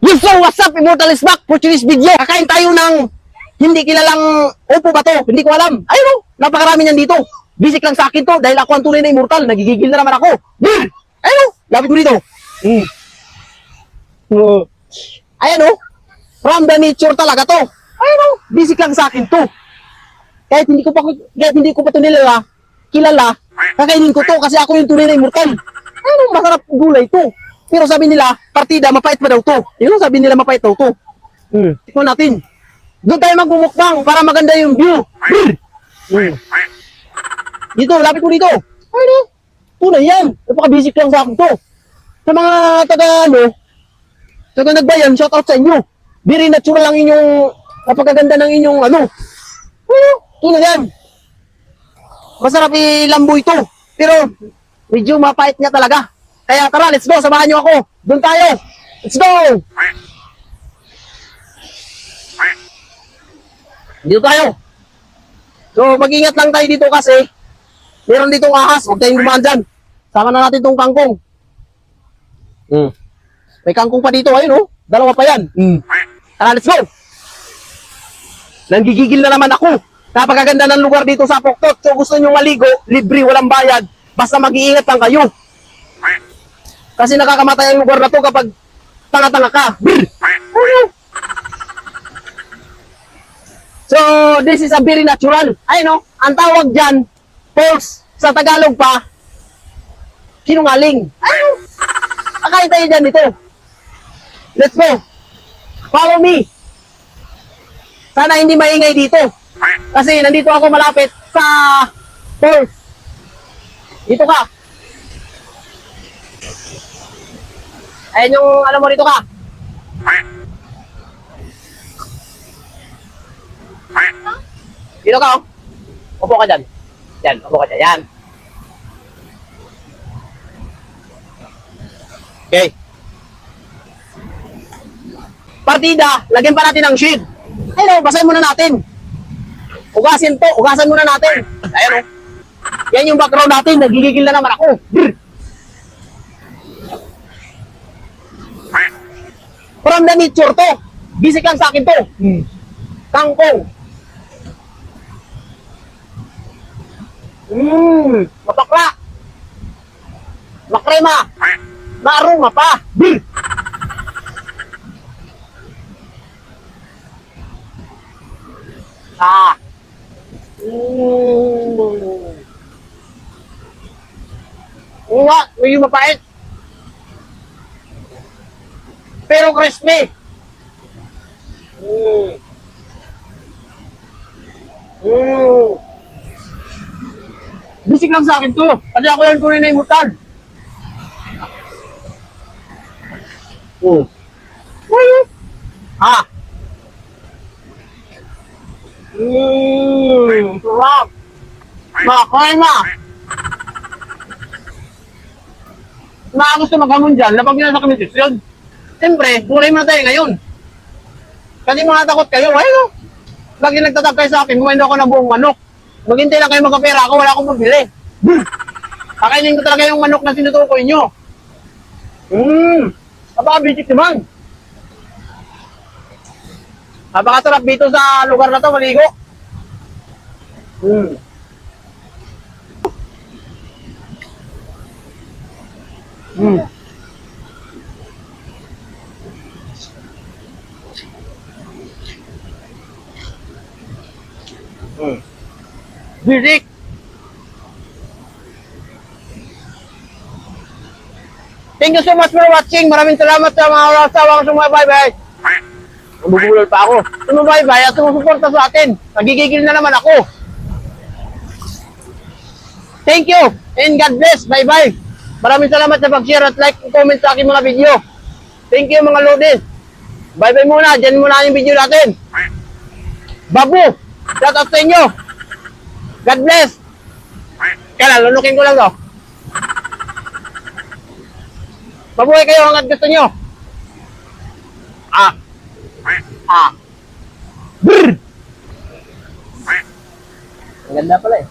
So, what's up, Immortal is back for today's video. Kakain tayo ng hindi kilalang upo ba to? Hindi ko alam. Ayun o, napakarami niyan dito. Basic lang sa akin to dahil ako ang tunay na immortal. Nagigigil na naman ako. Ayun o, lapit ko dito. Ayan o, from the nature talaga to. Ayun o, basic lang sa akin to. Kahit hindi ko pa to kilala, kakainin ko to kasi ako yung tunay na immortal. Ayun o, masarap gulay to. Pero sabi nila, partida, mapait pa daw to. Yun sabi nila, mapait daw to. Tikman natin. Doon tayo magmumukbang para maganda yung view. Dito, lapit ko dito. Ano? Tunay yan. Napaka-basic lang sa akin to. Sa mga taga nagbayan, shout out sa inyo. Very natural lang inyong, napakaganda ng inyong ano. Tunay yan. Masarap ilamboy to. Pero, medyo mapait niya talaga. Kaya tara, let's go. Samahan niyo ako. Doon tayo. Let's go. Dito tayo. So, mag-ingat lang tayo dito kasi meron ditong ahas. Huwag tayong dumaan dyan. Sama na natin itong kangkong. May kangkong pa dito. Ayun, oh. Dalawa pa yan. Tara, let's go. Nanggigigil na naman ako. Napakaganda ng lugar dito sa Poktot. So, gusto nyo maligo, libre, walang bayad. Basta mag-iingat lang kayo. Kasi nakakamatay ang lugar na to kapag tanga-tanga ka. So, this is a very natural. Ayun no, ang tawag dyan, false, sa Tagalog pa, sinungaling. Ayun, akain tayo dyan dito. Let's go. Follow me. Sana hindi maingay dito. Kasi nandito ako malapit sa false. Dito ka. Ayan yung, alam mo rito ka. Dito ka, oh. Upo ka dyan. Yan, upo ka dyan. Yan. Okay. Partida, lagyan pa natin ng shield. Ayun, basahin muna natin. Ugasan muna natin. Ayan, oh. Yan yung background natin. Nagigigil na naman ako. From the nature to. Basic lang sa akin to. Kangkong. Mapakla. Makrema. Maaroma pa. Uwa, may yung mapait. Pero crispy. Basic lang sa akin to. Kasi ako yung tunay na immortal. Sarap. Makakain na. Gusto maghamon dyan, lapag nila sa kamitisyon. Siyempre, kulay mo na tayo ngayon. Kasi mga takot kayo, ayun o. Lagi nagtatag kayo sa akin, kumain ako ng buong manok. Maghintay lang kayo magkapera ako, wala akong pabili. Kakainin ko talaga yung manok na sinutukoy nyo. Napaka-basic naman. Napakasarap dito sa lugar na to, maligo. Basic. Thank you so much for watching. Maraming salamat sa mga sawang sumabay-bay. Bubulol pa ako. Sumabay-bay at sumusuporta sa atin. Nagigigil na naman ako. Thank you and God bless. Bye-bye. Maraming salamat sa pag-share at like and comment sa aking mga video. Thank you mga lodis. Bye-bye muna. Diyan muna yung video natin. Babu. Shout out sa inyo. God bless. Kaya lunukin ko lang to. Mabuhay kayo hanggang gusto nyo. Brr. Ang ganda pala eh.